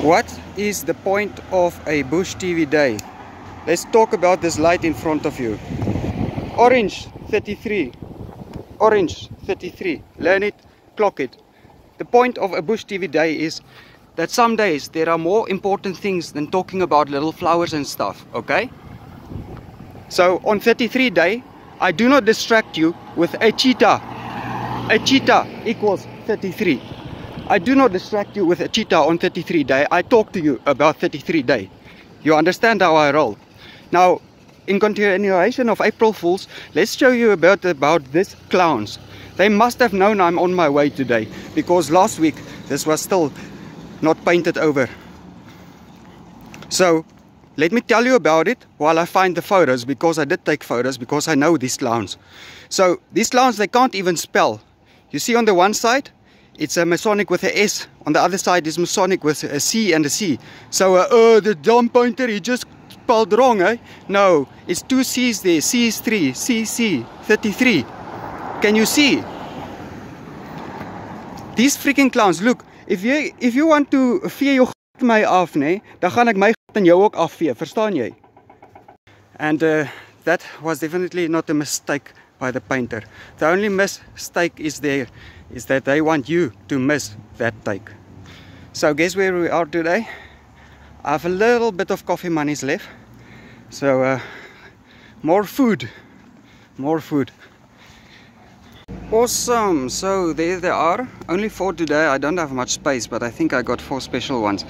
What is the point of a Bush TV day? Let's talk about this light in front of you. Orange 33. Orange 33. Learn it, clock it. The point of a Bush TV day is that some days there are more important things than talking about little flowers and stuff, okay? So on 33 day, I do not distract you with a cheetah. A cheetah equals 33. I do not distract you with a cheetah on 33 day. I talk to you about 33 day. You understand how I roll. Now, in continuation of April Fools, let's show you about these clowns. They must have known I'm on my way today, because last week this was still not painted over. So let me tell you about it while I find the photos, because I did take photos, because I know these clowns. So these clowns, they can't even spell. You see on the one side, it's a Masonic with a S. On the other side is Masonic with a C and a C. So the dumb pointer, he just spelled wrong, eh? No, it's two C's there. C is 3, C, 33. Can you see? These freaking clowns, look, if you want to vee jou gat my af, nee, dan gaan ek my gat en jou ook afvee, verstaan jy? And that was definitely not a mistake by the painter. The only mistake is that they want you to miss that take. So guess where we are today? I have a little bit of coffee monies left. So more food. Awesome, so there they are. Only 4 today. I don't have much space, but I think I got 4 special ones.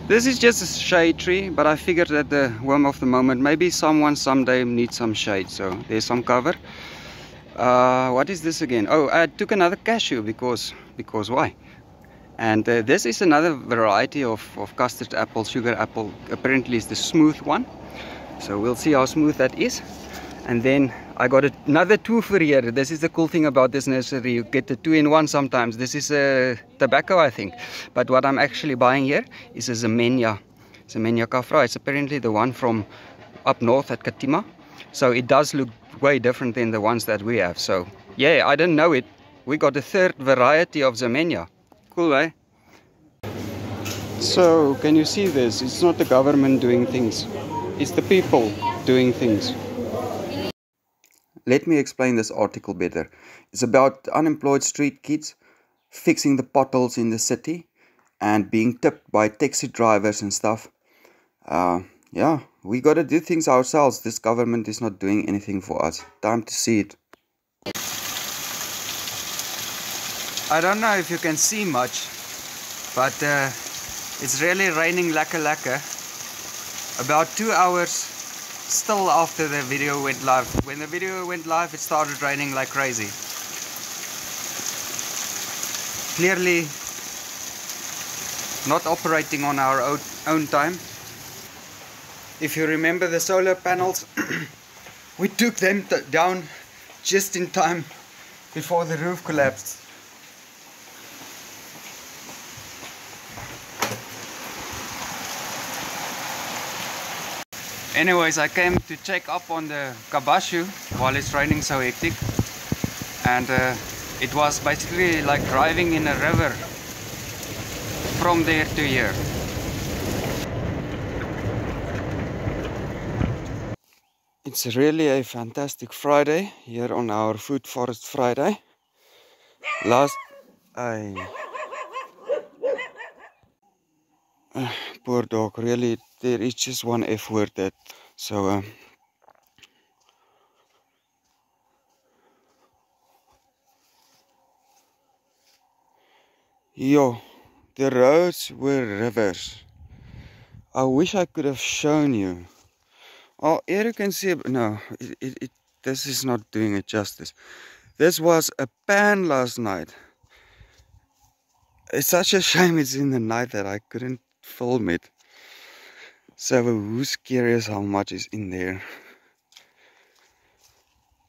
This is just a shade tree, but I figured that the whim of the moment, maybe someone someday needs some shade, so there's some cover. What is this again? Oh, I took another cashew because why? And this is another variety of custard apple, sugar apple. Apparently it's the smooth one, so we'll see how smooth that is. And then I got another 2 for here. This is the cool thing about this nursery. You get the 2-in-1 sometimes. This is tobacco, I think. But what I'm actually buying here is a Zemenia Kafra. It's apparently the one from up north at Katima. So it does look way different than the ones that we have. So yeah, I didn't know it. We got a 3rd variety of Zemenia. Cool, eh? So can you see this? It's not the government doing things. It's the people doing things. Let me explain this article better. It's about unemployed street kids fixing the potholes in the city and being tipped by taxi drivers and stuff. Yeah, we gotta do things ourselves. This government is not doing anything for us. Time to see it. I don't know if you can see much, but it's really raining laka. About 2 hours still after the video went live. When the video went live, it started raining like crazy. Clearly not operating on our own time. If you remember the solar panels, we took them down just in time before the roof collapsed. Anyways, I came to check up on the Kabashu while it's raining so hectic, and it was basically like driving in a river from there to here. It's really a fantastic Friday here on our Food Forest Friday. Poor dog, really, there is just one F word that, so yo, the roads were rivers. I wish I could have shown you. Oh, here you can see, no, this is not doing it justice. This was a pan last night. It's such a shame it's in the night that I couldn't film it. So who's curious how much is in there?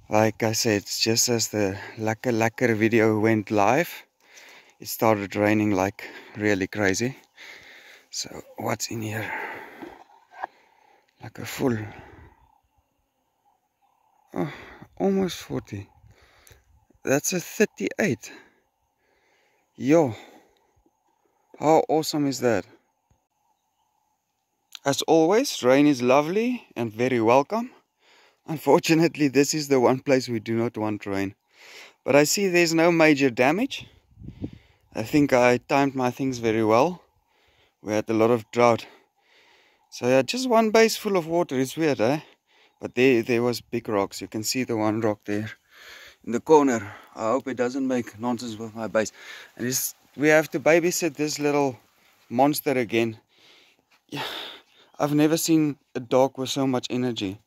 Like I said, it's just as the Lekker video went live, it started raining like really crazy. So what's in here? Like a full, oh, almost 40. That's a 38. Yo, how awesome is that? As always, rain is lovely and very welcome. Unfortunately, this is the one place we do not want rain. But I see there's no major damage. I think I timed my things very well. We had a lot of drought. So yeah, just one base full of water. It's weird, eh? But there was big rocks. You can see the one rock there in the corner. I hope it doesn't make nonsense with my base. And we have to babysit this little monster again. Yeah, I've never seen a dog with so much energy.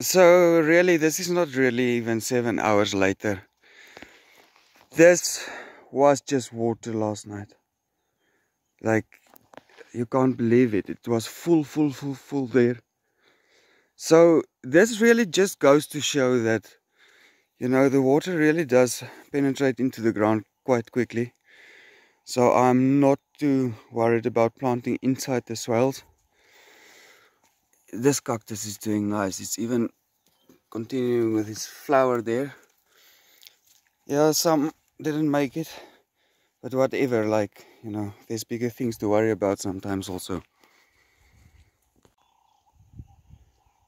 So really, this is not really even 7 hours later. This was just water last night. Like, you can't believe it. It was full there. So this really just goes to show that, you know, the water really does penetrate into the ground quite quickly. So I'm not too worried about planting inside the swales. This cactus is doing nice. It's even continuing with its flower there. Yeah, some didn't make it, but whatever, like, you know, there's bigger things to worry about sometimes also.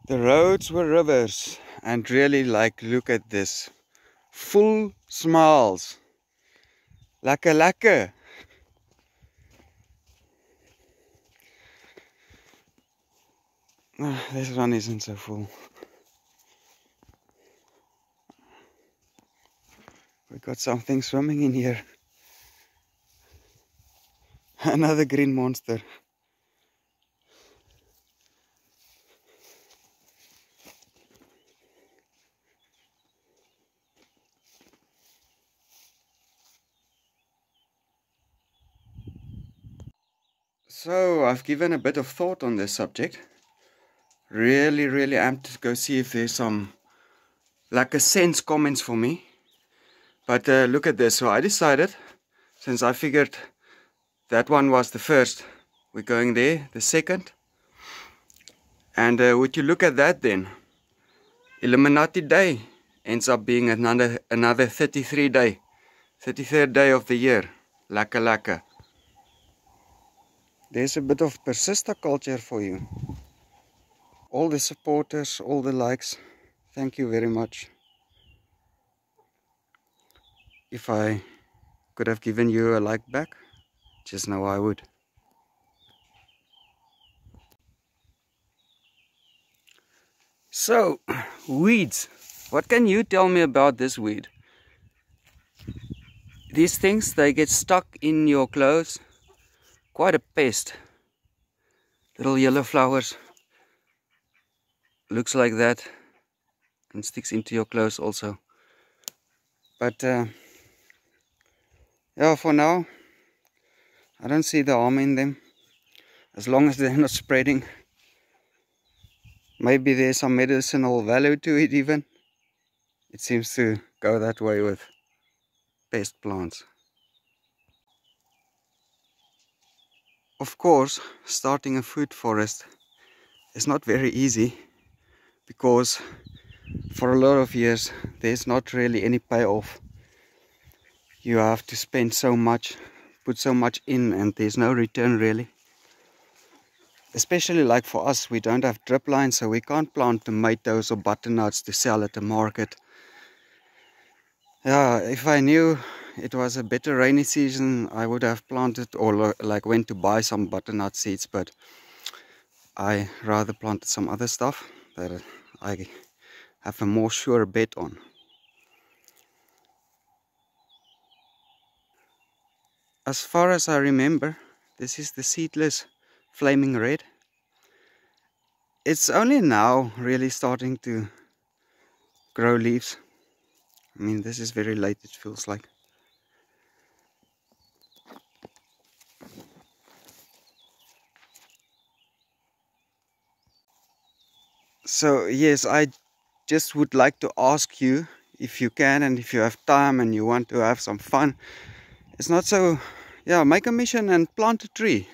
The roads were rivers, and really, like, look at this. Full smiles. Lekker, lekker. This one isn't so full. We got something swimming in here. Another green monster. So I've given a bit of thought on this subject. Really amped to go see if there's some like a sense comments for me. But look at this. So I decided, since I figured that one was the first, we're going there, the second. And would you look at that then? Illuminati Day ends up being another 33rd day of the year. Lekker, lekker. There's a bit of Persista culture for you. All the supporters, all the likes, thank you very much. If I could have given you a like back, just know I would. So, weeds. What can you tell me about this weed? These things, they get stuck in your clothes. Quite a pest. Little yellow flowers. Looks like that. And sticks into your clothes also. But yeah, for now, I don't see the harm in them. As long as they're not spreading. Maybe there's some medicinal value to it even. It seems to go that way with pest plants. Of course, starting a food forest is not very easy, because for a lot of years there's not really any payoff. You have to spend so much, put so much in, and there's no return really. Especially like for us, we don't have drip lines, so we can't plant tomatoes or butternuts to sell at the market. Yeah, if I knew it was a better rainy season, I would have planted or like went to buy some butternut seeds, but I rather planted some other stuff that I have a more sure bet on. As far as I remember, this is the seedless flaming red. It's only now really starting to grow leaves. I mean, this is very late, it feels like. So yes, I just would like to ask you, if you can and if you have time and you want to have some fun, it's not so, yeah, make a mission and plant a tree.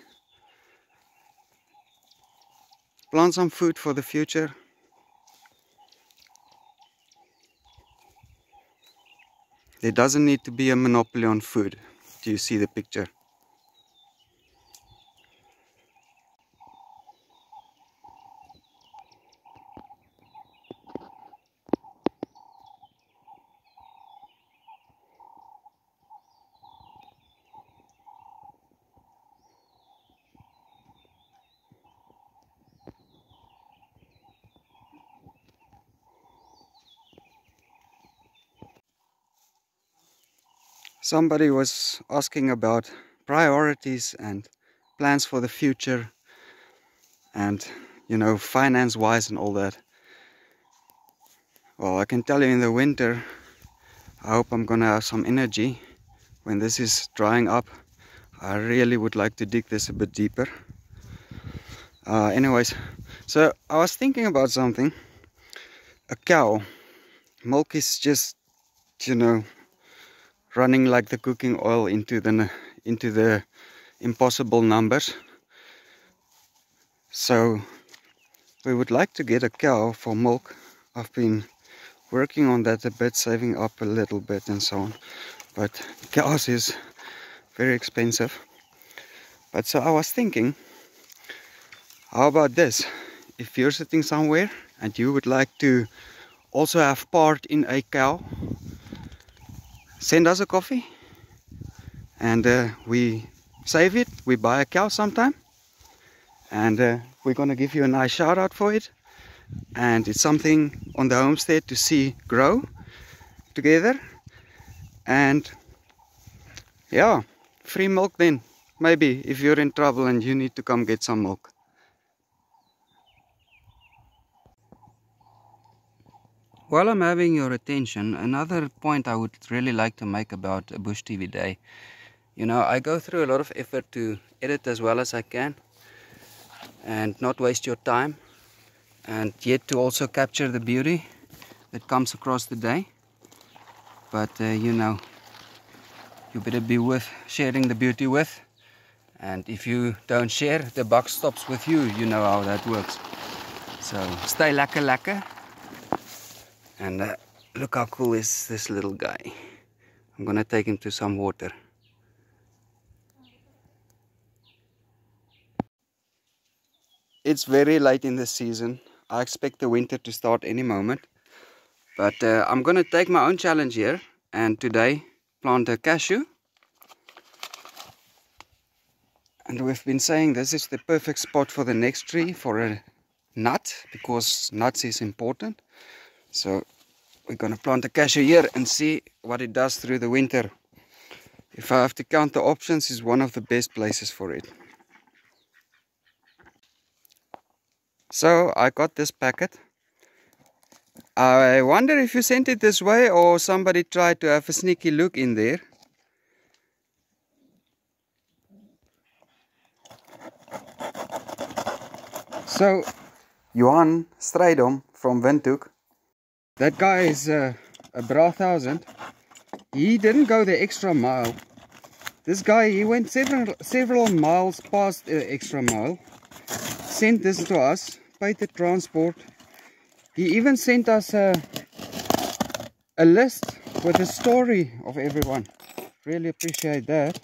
Plant some food for the future. There doesn't need to be a monopoly on food. Do you see the picture? Somebody was asking about priorities and plans for the future and, you know, finance wise and all that. Well, I can tell you in the winter, I hope I'm gonna have some energy. When this is drying up, I really would like to dig this a bit deeper. Anyways, so I was thinking about something. A cow, milk is just, you know, running like the cooking oil into the impossible numbers. So we would like to get a cow for milk. I've been working on that a bit, saving up a little bit and so on. But cows is very expensive. But so I was thinking, how about this? If you're sitting somewhere and you would like to also have part in a cow, send us a coffee and we save it. We buy a cow sometime and we're gonna give you a nice shout out for it. And it's something on the homestead to see grow together. And yeah, free milk then, maybe if you're in trouble and you need to come get some milk. While I'm having your attention, another point I would really like to make about a Bush TV day. You know, I go through a lot of effort to edit as well as I can and not waste your time, and yet to also capture the beauty that comes across the day. But you know, you better be worth sharing the beauty with, and if you don't share, the buck stops with you. You know how that works. So stay lekker. And look how cool is this little guy. I'm gonna take him to some water. It's very late in the season. I expect the winter to start any moment. But I'm gonna take my own challenge here and today plant a cashew. And we've been saying this is the perfect spot for the next tree for a nut, because nuts is important. So we're gonna plant a cashew here and see what it does through the winter. If I have to count the options, it's one of the best places for it. So I got this packet. I wonder if you sent it this way or somebody tried to have a sneaky look in there. So Johan Strijdom from Windhoek, that guy is a Bra 1000. He didn't go the extra mile. This guy, he went several miles past the extra mile. Sent this to us, paid the transport. He even sent us a list with a story of everyone. Really appreciate that.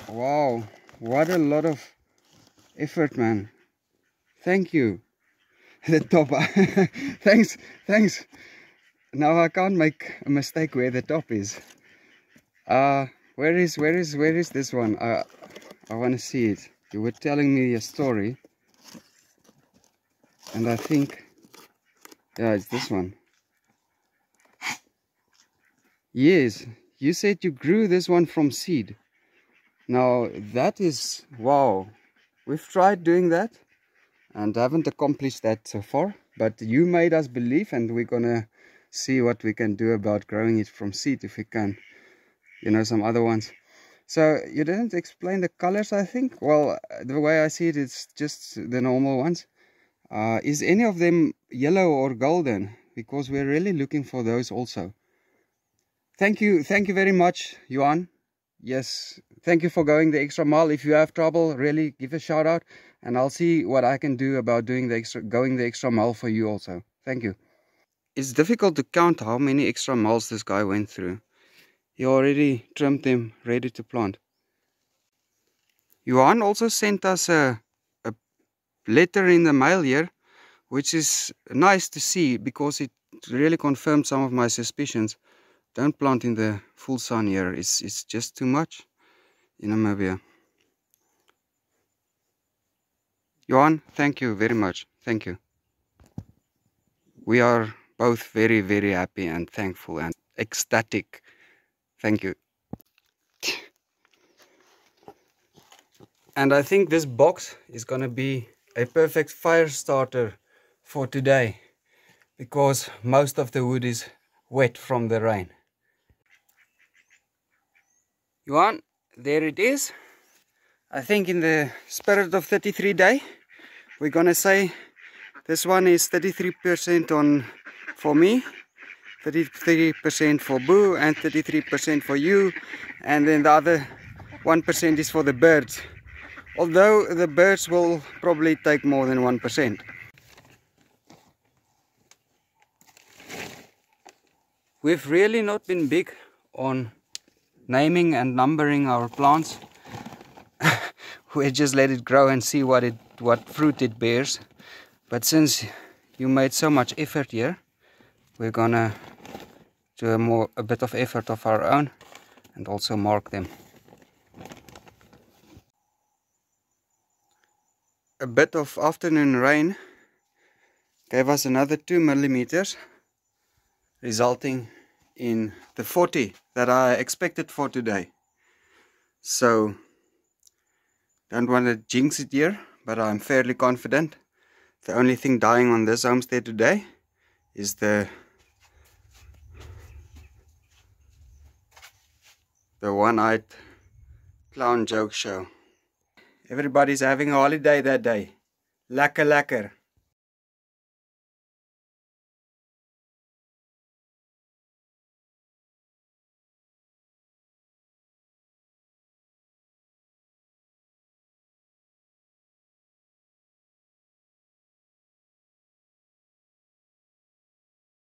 Wow, what a lot of effort, man. Thank you. The top. Thanks. Now I can't make a mistake where the top is. Where is this one? I want to see it. You were telling me a story, and I think, yeah, it's this one. Yes, you said you grew this one from seed. Now that is, wow. We've tried doing that and haven't accomplished that so far, but you made us believe, and we're gonna see what we can do about growing it from seed if we can. You know, some other ones. So you didn't explain the colors, I think. Well, the way I see it, it's just the normal ones. Is any of them yellow or golden? Because we're really looking for those also. Thank you very much, Johan. Yes, thank you for going the extra mile. If you have trouble, really give a shout out, and I'll see what I can do about going the extra mile for you also. Thank you. It's difficult to count how many extra miles this guy went through. He already trimmed them, ready to plant. Johan also sent us a letter in the mail here, which is nice to see because it really confirmed some of my suspicions. Don't plant in the full sun here, it's just too much in Namibia. Johan, thank you very much. Thank you. We are both very, very happy and thankful and ecstatic. Thank you. And I think this box is gonna be a perfect fire starter for today, because most of the wood is wet from the rain. Johan, there it is. I think in the spirit of 33 day, we're gonna say this one is 33% on for me, 33% for Boo, and 33% for you, and then the other 1% is for the birds. Although the birds will probably take more than 1%. We've really not been big on naming and numbering our plants. We just let it grow and see what fruit it bears. But since you made so much effort here, we're gonna do a bit of effort of our own and also mark them. A bit of afternoon rain gave us another 2 millimeters, resulting in the 40 that I expected for today. So don't want to jinx it here, but I'm fairly confident. The only thing dying on this homestead today is the one-eyed clown joke show. Everybody's having a holiday that day. Lekker lekker.